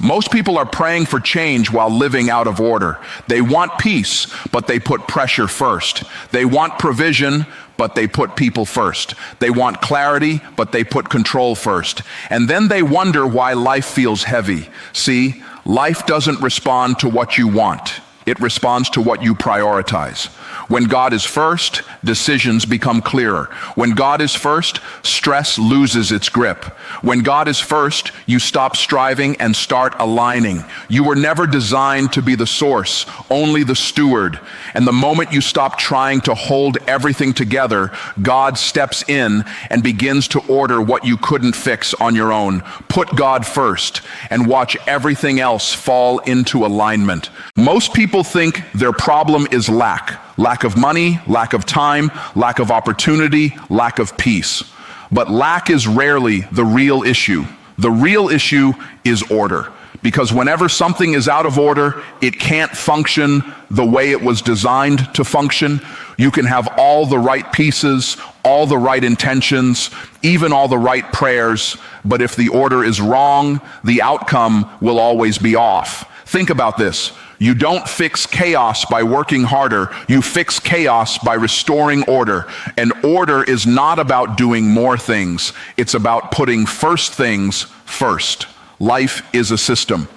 Most people are praying for change while living out of order. They want peace, but they put pressure first. They want provision, but they put people first. They want clarity, but they put control first. And then they wonder why life feels heavy. See, life doesn't respond to what you want. It responds to what you prioritize. When God is first, decisions become clearer. When God is first, stress loses its grip. When God is first, you stop striving and start aligning. You were never designed to be the source, only the steward. And the moment you stop trying to hold everything together, God steps in and begins to order what you couldn't fix on your own. Put God first and watch everything else fall into alignment. Most people think their problem is lack. Lack of money, lack of time, lack of opportunity, lack of peace. But lack is rarely the real issue. The real issue is order. Because whenever something is out of order, it can't function the way it was designed to function. You can have all the right pieces, all the right intentions, even all the right prayers, but if the order is wrong, the outcome will always be off. Think about this. You don't fix chaos by working harder. You fix chaos by restoring order. And order is not about doing more things. It's about putting first things first. Life is a system,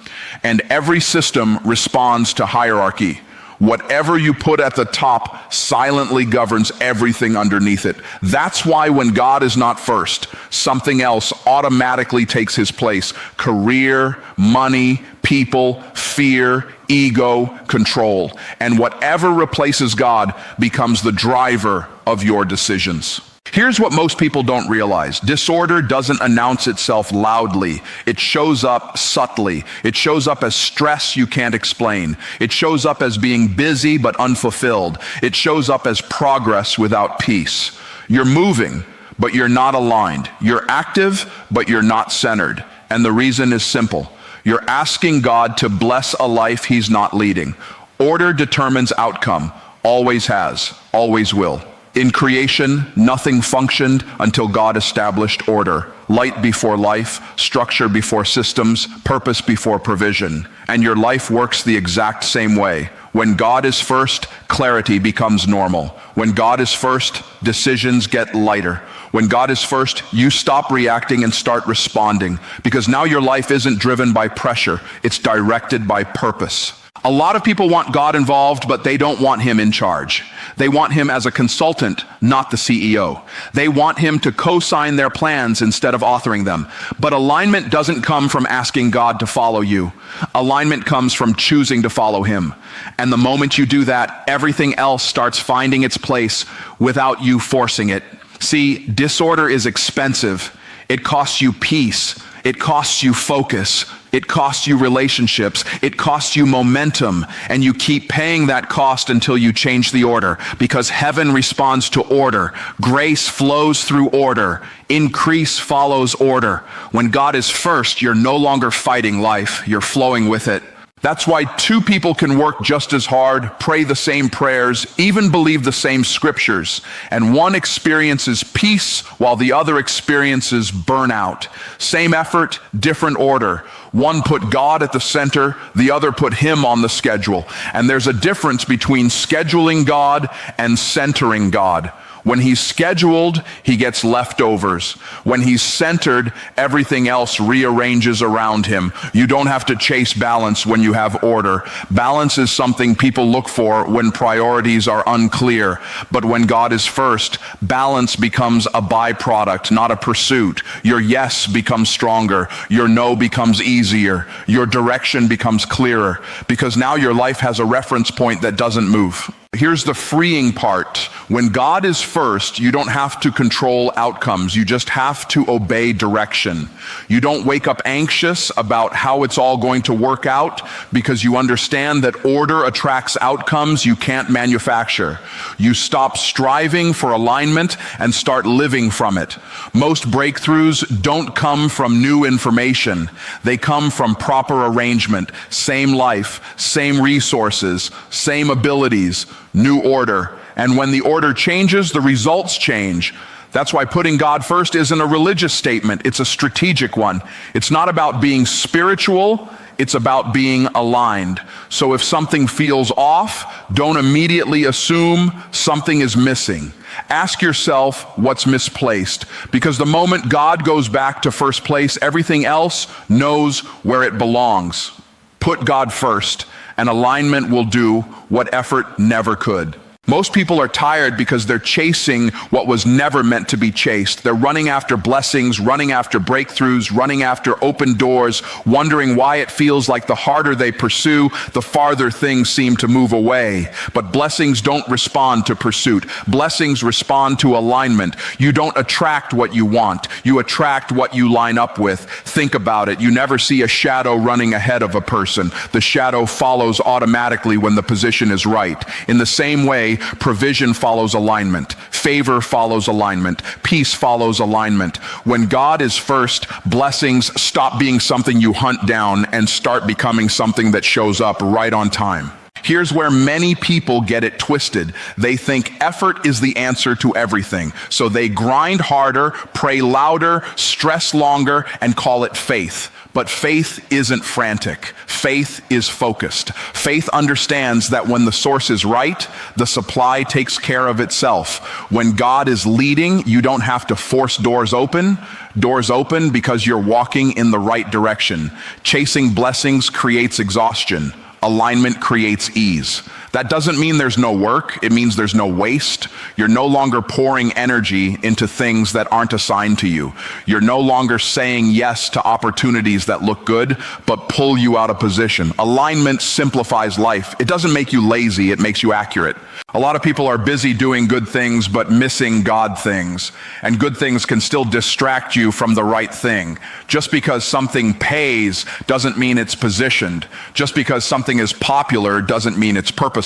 and every system responds to hierarchy. Whatever you put at the top silently governs everything underneath it. That's why when God is not first, something else automatically takes his place. Career, money, people, fear, ego, control. And whatever replaces God becomes the driver of your decisions. Here's what most people don't realize. Disorder doesn't announce itself loudly. It shows up subtly. It shows up as stress you can't explain. It shows up as being busy but unfulfilled. It shows up as progress without peace. You're moving, but you're not aligned. You're active, but you're not centered. And the reason is simple. You're asking God to bless a life he's not leading. Order determines outcome. Always has, always will. In creation, nothing functioned until God established order. Light before life, structure before systems, purpose before provision. And your life works the exact same way. When God is first, clarity becomes normal. When God is first, decisions get lighter. When God is first, you stop reacting and start responding, because now your life isn't driven by pressure, it's directed by purpose. A lot of people want God involved, but they don't want him in charge. They want him as a consultant, not the CEO. They want him to co-sign their plans instead of authoring them. But alignment doesn't come from asking God to follow you. Alignment comes from choosing to follow him. And the moment you do that, everything else starts finding its place without you forcing it. See, disorder is expensive. It costs you peace. It costs you focus. It costs you relationships. It costs you momentum. And you keep paying that cost until you change the order, because heaven responds to order. Grace flows through order. Increase follows order. When God is first, you're no longer fighting life. You're flowing with it. That's why two people can work just as hard, pray the same prayers, even believe the same scriptures, and one experiences peace while the other experiences burnout. Same effort, different order. One put God at the center, the other put him on the schedule. And there's a difference between scheduling God and centering God. When he's scheduled, he gets leftovers. When he's centered, everything else rearranges around him. You don't have to chase balance when you have order. Balance is something people look for when priorities are unclear. But when God is first, balance becomes a byproduct, not a pursuit. Your yes becomes stronger. Your no becomes easier. Your direction becomes clearer, because now your life has a reference point that doesn't move. Here's the freeing part. When God is first, you don't have to control outcomes. You just have to obey direction. You don't wake up anxious about how it's all going to work out, because you understand that order attracts outcomes you can't manufacture. You stop striving for alignment and start living from it. Most breakthroughs don't come from new information. They come from proper arrangement. Same life, same resources, same abilities, new order. And when the order changes, the results change. That's why putting God first isn't a religious statement, it's a strategic one. It's not about being spiritual, It's about being aligned. So if something feels off, don't immediately assume something is missing. Ask yourself what's misplaced, because the moment God goes back to first place, everything else knows where it belongs. Put God first, and alignment will do what effort never could. Most people are tired because they're chasing what was never meant to be chased. They're running after blessings, running after breakthroughs, running after open doors, wondering why it feels like the harder they pursue, the farther things seem to move away. But blessings don't respond to pursuit. Blessings respond to alignment. You don't attract what you want. You attract what you line up with. Think about it. You never see a shadow running ahead of a person. The shadow follows automatically when the position is right. In the same way, provision follows alignment. Favor follows alignment. Peace follows alignment. When God is first, blessings stop being something you hunt down and start becoming something that shows up right on time. Here's where many people get it twisted. They think effort is the answer to everything. So they grind harder, pray louder, stress longer, and call it faith. But faith isn't frantic. Faith is focused. Faith understands that when the source is right, the supply takes care of itself. When God is leading, you don't have to force doors open. Doors open because you're walking in the right direction. Chasing blessings creates exhaustion. Alignment creates ease. That doesn't mean there's no work. It means there's no waste. You're no longer pouring energy into things that aren't assigned to you. You're no longer saying yes to opportunities that look good, but pull you out of position. Alignment simplifies life. It doesn't make you lazy. It makes you accurate. A lot of people are busy doing good things, but missing God things. And good things can still distract you from the right thing. Just because something pays doesn't mean it's positioned. Just because something is popular doesn't mean it's purposeful.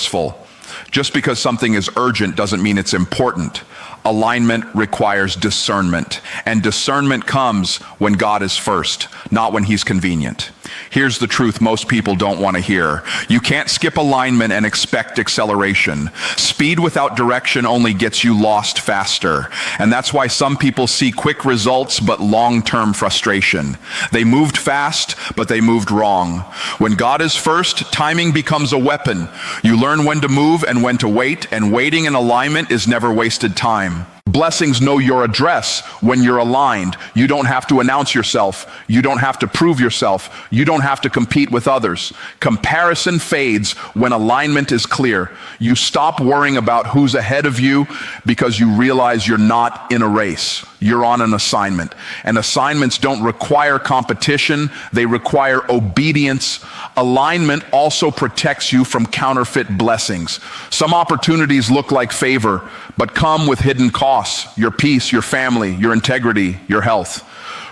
Just because something is urgent doesn't mean it's important. Alignment requires discernment, and discernment comes when God is first, not when he's convenient. Here's the truth most people don't want to hear. You can't skip alignment and expect acceleration. Speed without direction only gets you lost faster. And that's why some people see quick results but long-term frustration. They moved fast, but they moved wrong. When God is first, timing becomes a weapon. You learn when to move and when to wait, and waiting in alignment is never wasted time. Blessings know your address when you're aligned. You don't have to announce yourself. You don't have to prove yourself. You don't have to compete with others. Comparison fades when alignment is clear. You stop worrying about who's ahead of you because you realize you're not in a race. You're on an assignment. And assignments don't require competition. They require obedience. Alignment also protects you from counterfeit blessings. Some opportunities look like favor, but come with hidden costs. Your peace, your family, your integrity, your health.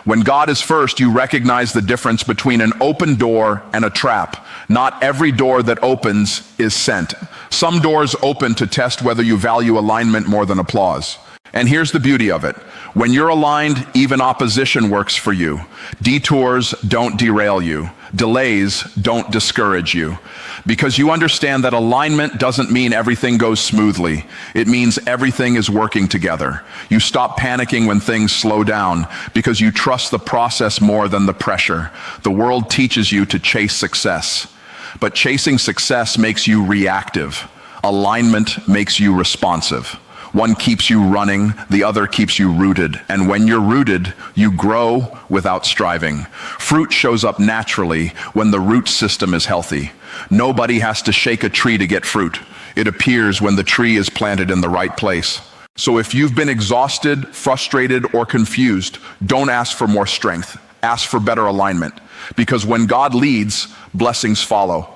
When God is first, you recognize the difference between an open door and a trap. Not every door that opens is sent. Some doors open to test whether you value alignment more than applause. And here's the beauty of it. When you're aligned, even opposition works for you. Detours don't derail you. Delays don't discourage you. Because you understand that alignment doesn't mean everything goes smoothly. It means everything is working together. You stop panicking when things slow down because you trust the process more than the pressure. The world teaches you to chase success. But chasing success makes you reactive. Alignment makes you responsive. One keeps you running, the other keeps you rooted. And when you're rooted, you grow without striving. Fruit shows up naturally when the root system is healthy. Nobody has to shake a tree to get fruit. It appears when the tree is planted in the right place. So if you've been exhausted, frustrated, or confused, don't ask for more strength. Ask for better alignment. Because when God leads, blessings follow.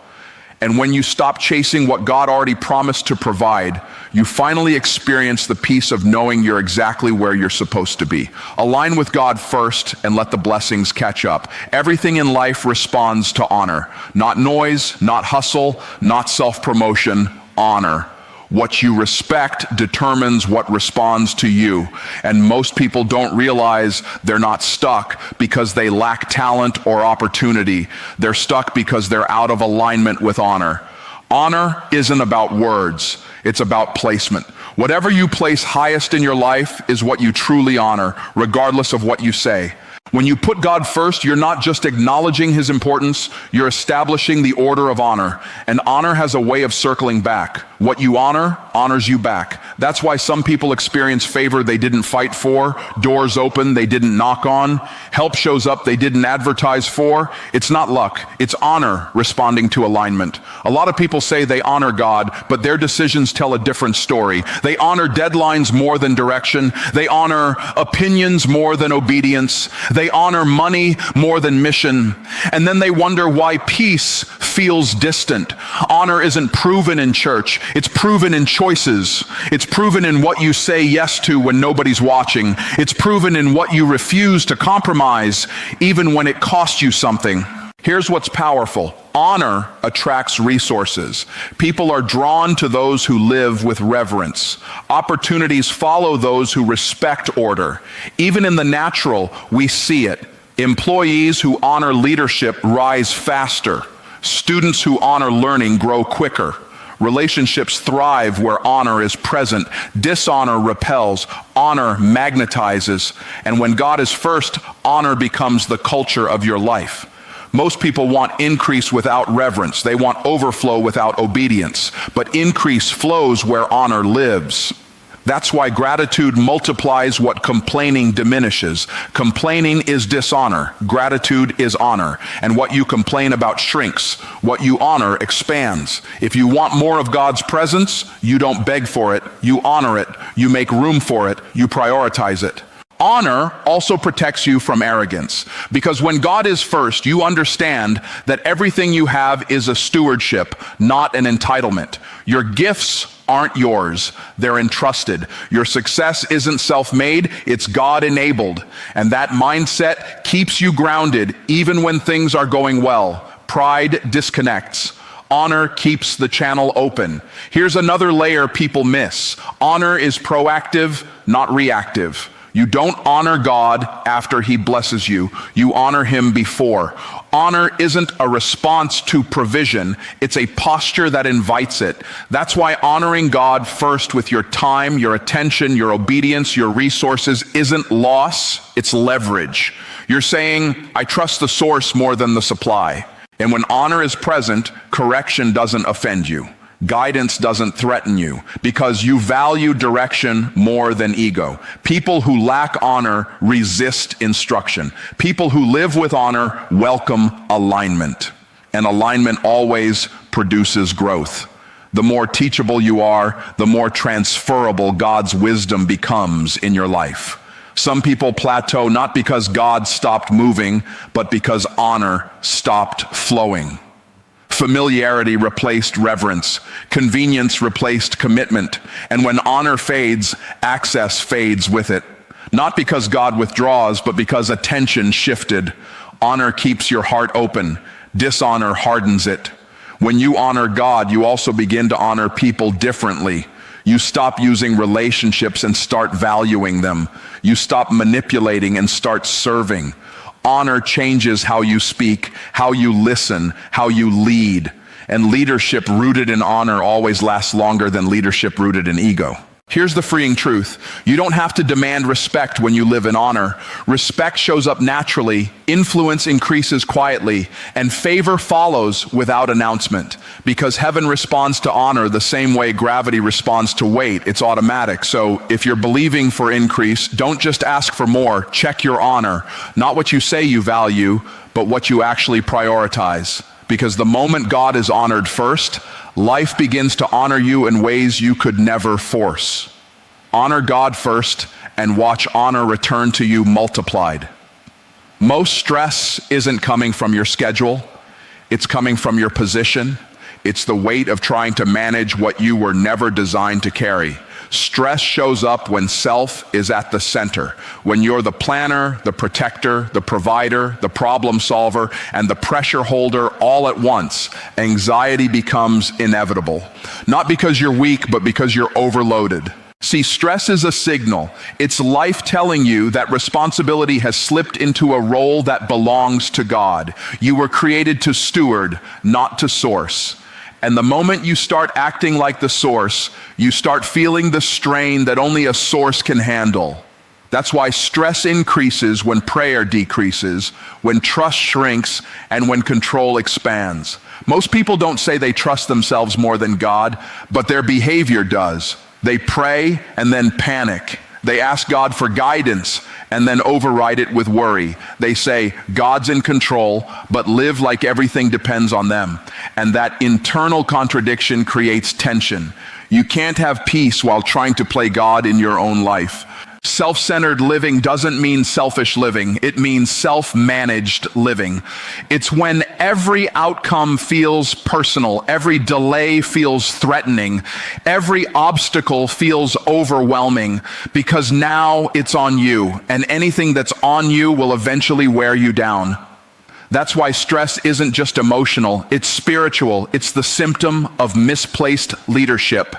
And when you stop chasing what God already promised to provide, you finally experience the peace of knowing you're exactly where you're supposed to be. Align with God first and let the blessings catch up. Everything in life responds to honor. Not noise, not hustle, not self-promotion, honor. What you respect determines what responds to you. And most people don't realize they're not stuck because they lack talent or opportunity. They're stuck because they're out of alignment with honor. Honor isn't about words, it's about placement. Whatever you place highest in your life is what you truly honor, regardless of what you say. When you put God first, you're not just acknowledging his importance, you're establishing the order of honor. And honor has a way of circling back. What you honor, honors you back. That's why some people experience favor they didn't fight for, doors open they didn't knock on, help shows up they didn't advertise for. It's not luck, it's honor responding to alignment. A lot of people say they honor God, but their decisions tell a different story. They honor deadlines more than direction. They honor opinions more than obedience. They honor money more than mission. And then they wonder why peace feels distant. Honor isn't proven in church. It's proven in choices. It's proven in what you say yes to when nobody's watching. It's proven in what you refuse to compromise, even when it costs you something. Here's what's powerful. Honor attracts resources. People are drawn to those who live with reverence. Opportunities follow those who respect order. Even in the natural, we see it. Employees who honor leadership rise faster. Students who honor learning grow quicker. Relationships thrive where honor is present. Dishonor repels. Honor magnetizes. And when God is first, honor becomes the culture of your life. Most people want increase without reverence. They want overflow without obedience. But increase flows where honor lives. That's why gratitude multiplies what complaining diminishes. Complaining is dishonor. Gratitude is honor. And what you complain about shrinks. What you honor expands. If you want more of God's presence, you don't beg for it. You honor it. You make room for it. You prioritize it. Honor also protects you from arrogance, because when God is first, you understand that everything you have is a stewardship, not an entitlement. Your gifts aren't yours, they're entrusted. Your success isn't self-made, it's God-enabled. And that mindset keeps you grounded even when things are going well. Pride disconnects. Honor keeps the channel open. Here's another layer people miss. Honor is proactive, not reactive. You don't honor God after he blesses you. You honor him before. Honor isn't a response to provision. It's a posture that invites it. That's why honoring God first with your time, your attention, your obedience, your resources isn't loss, it's leverage. You're saying, I trust the source more than the supply. And when honor is present, correction doesn't offend you. Guidance doesn't threaten you, because you value direction more than ego. People who lack honor resist instruction. People who live with honor welcome alignment. And alignment always produces growth. The more teachable you are, the more transferable God's wisdom becomes in your life. Some people plateau not because God stopped moving, but because honor stopped flowing. Familiarity replaced reverence. Convenience replaced commitment. And when honor fades, access fades with it. Not because God withdraws, but because attention shifted. Honor keeps your heart open. Dishonor hardens it. When you honor God, you also begin to honor people differently. You stop using relationships and start valuing them. You stop manipulating and start serving. Honor changes how you speak, how you listen, how you lead. And leadership rooted in honor always lasts longer than leadership rooted in ego. Here's the freeing truth. You don't have to demand respect when you live in honor. Respect shows up naturally, influence increases quietly, and favor follows without announcement. Because heaven responds to honor the same way gravity responds to weight. It's automatic. So if you're believing for increase, don't just ask for more. Check your honor. Not what you say you value, but what you actually prioritize. Because the moment God is honored first, life begins to honor you in ways you could never force. Honor God first and watch honor return to you multiplied. Most stress isn't coming from your schedule. It's coming from your position. It's the weight of trying to manage what you were never designed to carry. Stress shows up when self is at the center, when you're the planner, the protector, the provider, the problem solver, and the pressure holder all at once. Anxiety becomes inevitable. Not because you're weak, but because you're overloaded. See, stress is a signal. It's life telling you that responsibility has slipped into a role that belongs to God. You were created to steward, not to source. And the moment you start acting like the source, you start feeling the strain that only a source can handle. That's why stress increases when prayer decreases, when trust shrinks, and when control expands. Most people don't say they trust themselves more than God, but their behavior does. They pray and then panic. They ask God for guidance and then override it with worry. They say, God's in control, but live like everything depends on them. And that internal contradiction creates tension. You can't have peace while trying to play God in your own life. Self-centered living doesn't mean selfish living. It means self-managed living. It's when every outcome feels personal, every delay feels threatening, every obstacle feels overwhelming, because now it's on you, and anything that's on you will eventually wear you down. That's why stress isn't just emotional, it's spiritual. It's the symptom of misplaced leadership.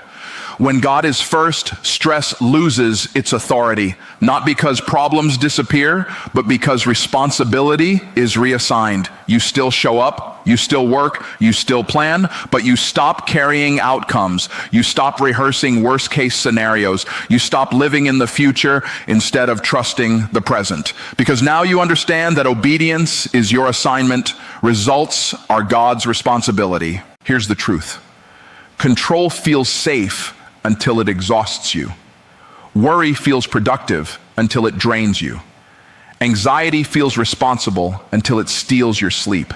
When God is first, stress loses its authority, not because problems disappear, but because responsibility is reassigned. You still show up, you still work, you still plan, but you stop carrying outcomes. You stop rehearsing worst-case scenarios. You stop living in the future instead of trusting the present. Because now you understand that obedience is your assignment, results are God's responsibility. Here's the truth. Control feels safe until it exhausts you. Worry feels productive until it drains you. Anxiety feels responsible until it steals your sleep.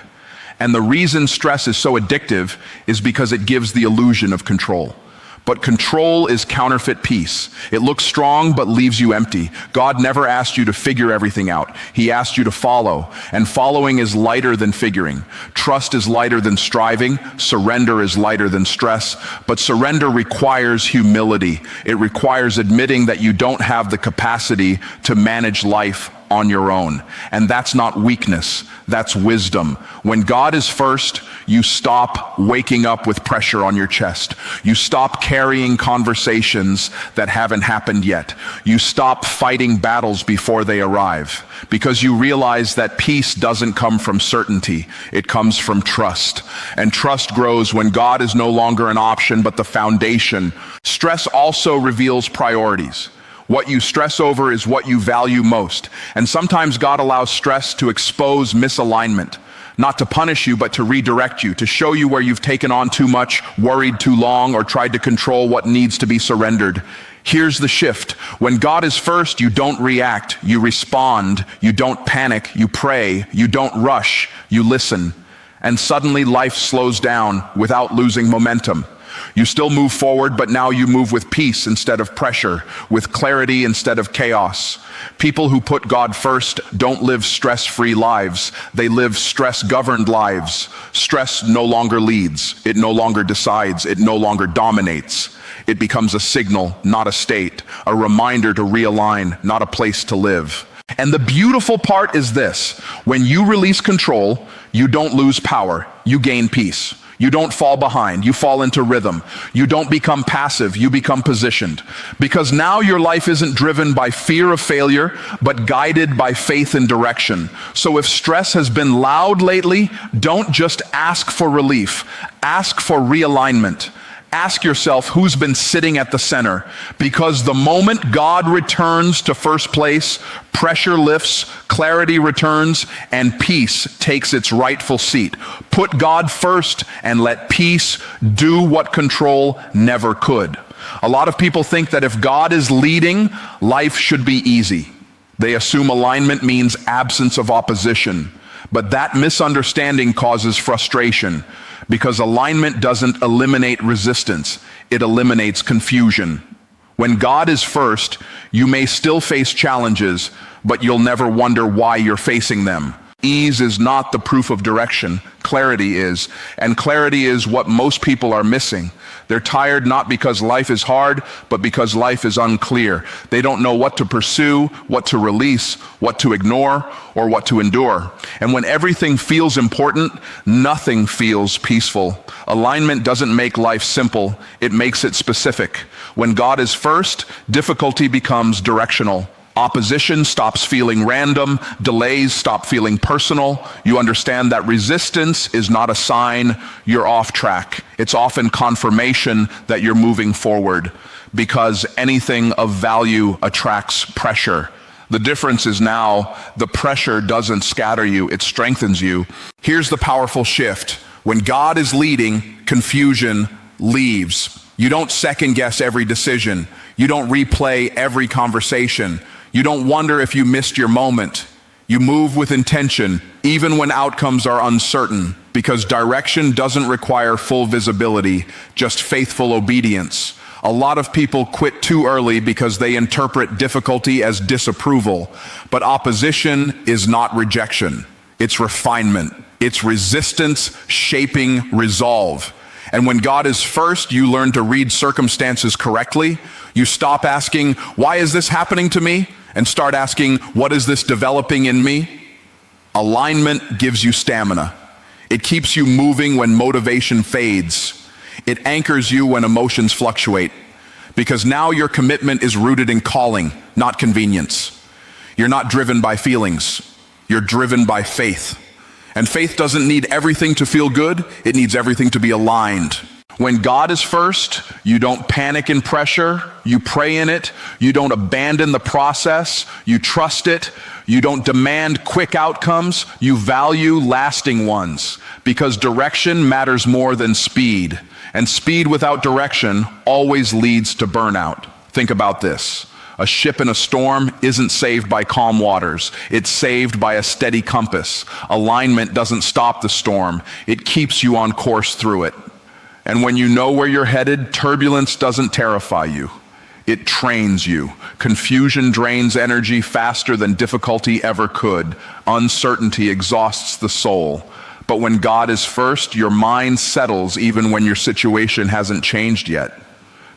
And the reason stress is so addictive is because it gives the illusion of control. But control is counterfeit peace. It looks strong but leaves you empty. God never asked you to figure everything out. He asked you to follow. And following is lighter than figuring. Trust is lighter than striving. Surrender is lighter than stress. But surrender requires humility. It requires admitting that you don't have the capacity to manage life on your own. And that's not weakness, that's wisdom. When God is first, you stop waking up with pressure on your chest. You stop carrying conversations that haven't happened yet. You stop fighting battles before they arrive, because you realize that peace doesn't come from certainty, it comes from trust. And trust grows when God is no longer an option, but the foundation. Stress also reveals priorities. What you stress over is what you value most. And sometimes God allows stress to expose misalignment, not to punish you, but to redirect you, to show you where you've taken on too much, worried too long, or tried to control what needs to be surrendered. Here's the shift. When God is first, you don't react, you respond. You don't panic, you pray. You don't rush, you listen. And suddenly life slows down without losing momentum. You still move forward, but now you move with peace instead of pressure, with clarity instead of chaos. People who put God first don't live stress-free lives. They live stress-governed lives. Stress no longer leads. It no longer decides. It no longer dominates. It becomes a signal, not a state, a reminder to realign, not a place to live. And the beautiful part is this: when you release control, you don't lose power, you gain peace. You don't fall behind, you fall into rhythm. You don't become passive, you become positioned. Because now your life isn't driven by fear of failure, but guided by faith and direction. So if stress has been loud lately, don't just ask for relief, ask for realignment. Ask yourself who's been sitting at the center, because the moment God returns to first place, pressure lifts, clarity returns, and peace takes its rightful seat. Put God first and let peace do what control never could. A lot of people think that if God is leading, life should be easy. They assume alignment means absence of opposition, but that misunderstanding causes frustration. Because alignment doesn't eliminate resistance, it eliminates confusion. When God is first, you may still face challenges, but you'll never wonder why you're facing them. Ease is not the proof of direction, clarity is. And clarity is what most people are missing. They're tired not because life is hard, but because life is unclear. They don't know what to pursue, what to release, what to ignore, or what to endure. And when everything feels important, nothing feels peaceful. Alignment doesn't make life simple, it makes it specific. When God is first, difficulty becomes directional. Opposition stops feeling random, delays stop feeling personal. You understand that resistance is not a sign you're off track. It's often confirmation that you're moving forward, because anything of value attracts pressure. The difference is now the pressure doesn't scatter you, it strengthens you. Here's the powerful shift. When God is leading, confusion leaves. You don't second guess every decision. You don't replay every conversation. You don't wonder if you missed your moment. You move with intention, even when outcomes are uncertain, because direction doesn't require full visibility, just faithful obedience. A lot of people quit too early because they interpret difficulty as disapproval. But opposition is not rejection. It's refinement. It's resistance shaping resolve. And when God is first, you learn to read circumstances correctly. You stop asking, why is this happening to me? And start asking, what is this developing in me? Alignment gives you stamina. It keeps you moving when motivation fades. It anchors you when emotions fluctuate. Because now your commitment is rooted in calling, not convenience. You're not driven by feelings. You're driven by faith. And faith doesn't need everything to feel good. It needs everything to be aligned. When God is first, you don't panic in pressure, you pray in it, you don't abandon the process, you trust it, you don't demand quick outcomes, you value lasting ones, because direction matters more than speed, and speed without direction always leads to burnout. Think about this. A ship in a storm isn't saved by calm waters. It's saved by a steady compass. Alignment doesn't stop the storm. It keeps you on course through it. And when you know where you're headed, turbulence doesn't terrify you. It trains you. Confusion drains energy faster than difficulty ever could. Uncertainty exhausts the soul. But when God is first, your mind settles even when your situation hasn't changed yet.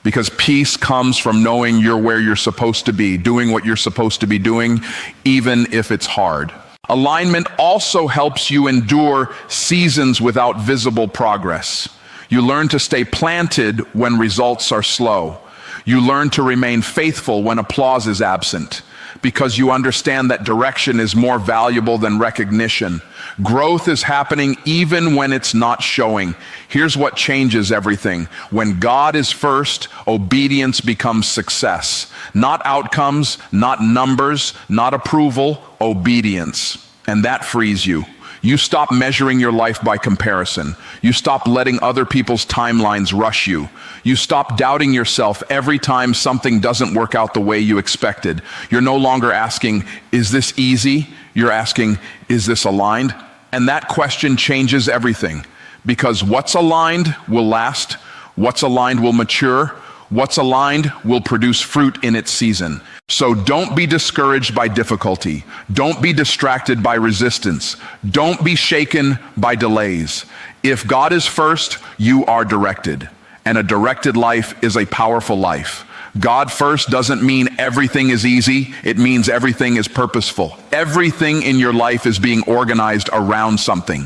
Because peace comes from knowing you're where you're supposed to be, doing what you're supposed to be doing, even if it's hard. Alignment also helps you endure seasons without visible progress. You learn to stay planted when results are slow. You learn to remain faithful when applause is absent, because you understand that direction is more valuable than recognition. Growth is happening even when it's not showing. Here's what changes everything. When God is first, obedience becomes success. Not outcomes, not numbers, not approval, obedience. And that frees you. You stop measuring your life by comparison. You stop letting other people's timelines rush you. You stop doubting yourself every time something doesn't work out the way you expected. You're no longer asking, is this easy? You're asking, is this aligned? And that question changes everything, because what's aligned will last, what's aligned will mature, what's aligned will produce fruit in its season. So don't be discouraged by difficulty. Don't be distracted by resistance. Don't be shaken by delays. If God is first, you are directed. And a directed life is a powerful life. God first doesn't mean everything is easy. It means everything is purposeful. Everything in your life is being organized around something.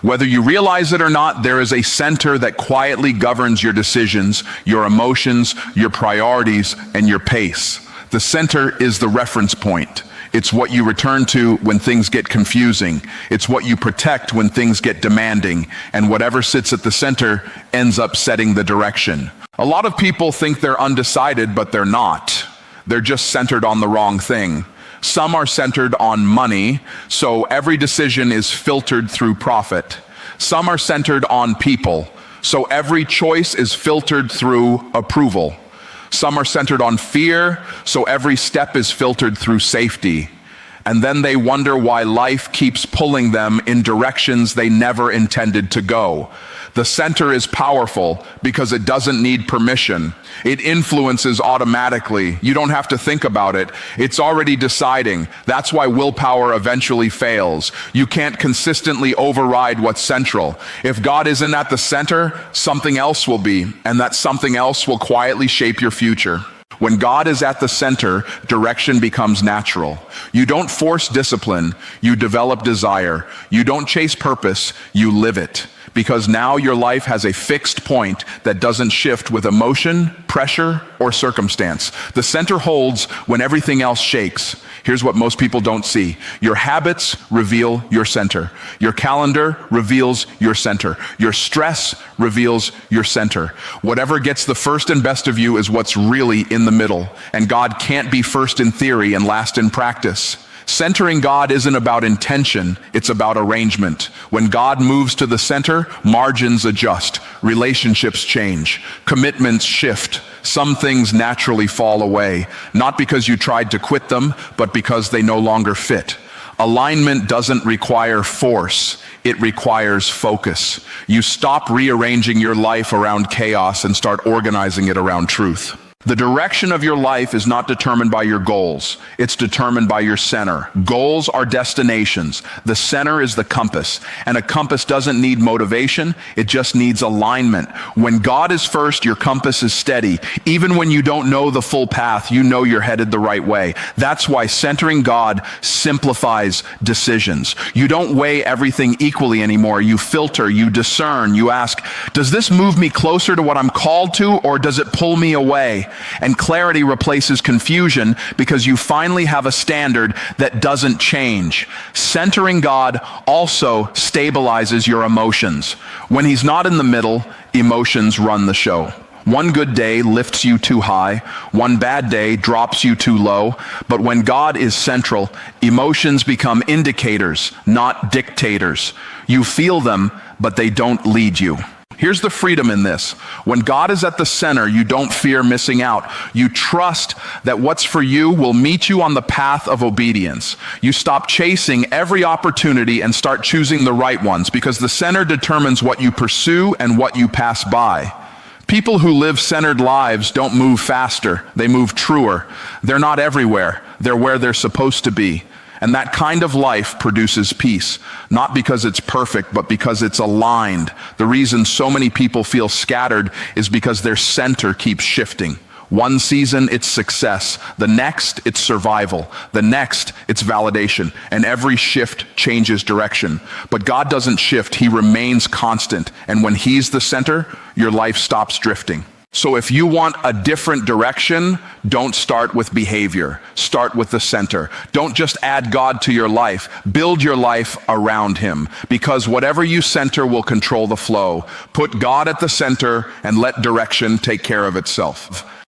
Whether you realize it or not, there is a center that quietly governs your decisions, your emotions, your priorities, and your pace. The center is the reference point. It's what you return to when things get confusing. It's what you protect when things get demanding. And whatever sits at the center ends up setting the direction. A lot of people think they're undecided, but they're not. They're just centered on the wrong thing. Some are centered on money, so every decision is filtered through profit. Some are centered on people, so every choice is filtered through approval. Some are centered on fear, so every step is filtered through safety. And then they wonder why life keeps pulling them in directions they never intended to go. The center is powerful because it doesn't need permission. It influences automatically. You don't have to think about it. It's already deciding. That's why willpower eventually fails. You can't consistently override what's central. If God isn't at the center, something else will be, and that something else will quietly shape your future. When God is at the center, direction becomes natural. You don't force discipline, you develop desire. You don't chase purpose, you live it. because now your life has a fixed point that doesn't shift with emotion, pressure, or circumstance. The center holds when everything else shakes. Here's what most people don't see. Your habits reveal your center. Your calendar reveals your center. Your stress reveals your center. Whatever gets the first and best of you is what's really in the middle. And God can't be first in theory and last in practice. Centering God isn't about intention, it's about arrangement. When God moves to the center, margins adjust, relationships change, commitments shift. Some things naturally fall away, not because you tried to quit them, but because they no longer fit. Alignment doesn't require force, it requires focus. You stop rearranging your life around chaos and start organizing it around truth. The direction of your life is not determined by your goals. It's determined by your center. Goals are destinations. The center is the compass. And a compass doesn't need motivation. It just needs alignment. When God is first, your compass is steady. Even when you don't know the full path, you know you're headed the right way. That's why centering God simplifies decisions. You don't weigh everything equally anymore. You filter, you discern, you ask, does this move me closer to what I'm called to, or does it pull me away? And clarity replaces confusion because you finally have a standard that doesn't change. Centering God also stabilizes your emotions. When He's not in the middle, emotions run the show. One good day lifts you too high, one bad day drops you too low. But when God is central, emotions become indicators, not dictators. You feel them, but they don't lead you. Here's the freedom in this. When God is at the center, you don't fear missing out. You trust that what's for you will meet you on the path of obedience. You stop chasing every opportunity and start choosing the right ones, because the center determines what you pursue and what you pass by. People who live centered lives don't move faster, they move truer. They're not everywhere, they're where they're supposed to be. And that kind of life produces peace, not because it's perfect, but because it's aligned. The reason so many people feel scattered is because their center keeps shifting. One season, it's success. The next, it's survival. The next, it's validation. And every shift changes direction. But God doesn't shift, He remains constant. And when He's the center, your life stops drifting. So if you want a different direction, don't start with behavior. Start with the center. Don't just add God to your life. Build your life around Him, because whatever you center will control the flow. Put God at the center and let direction take care of itself.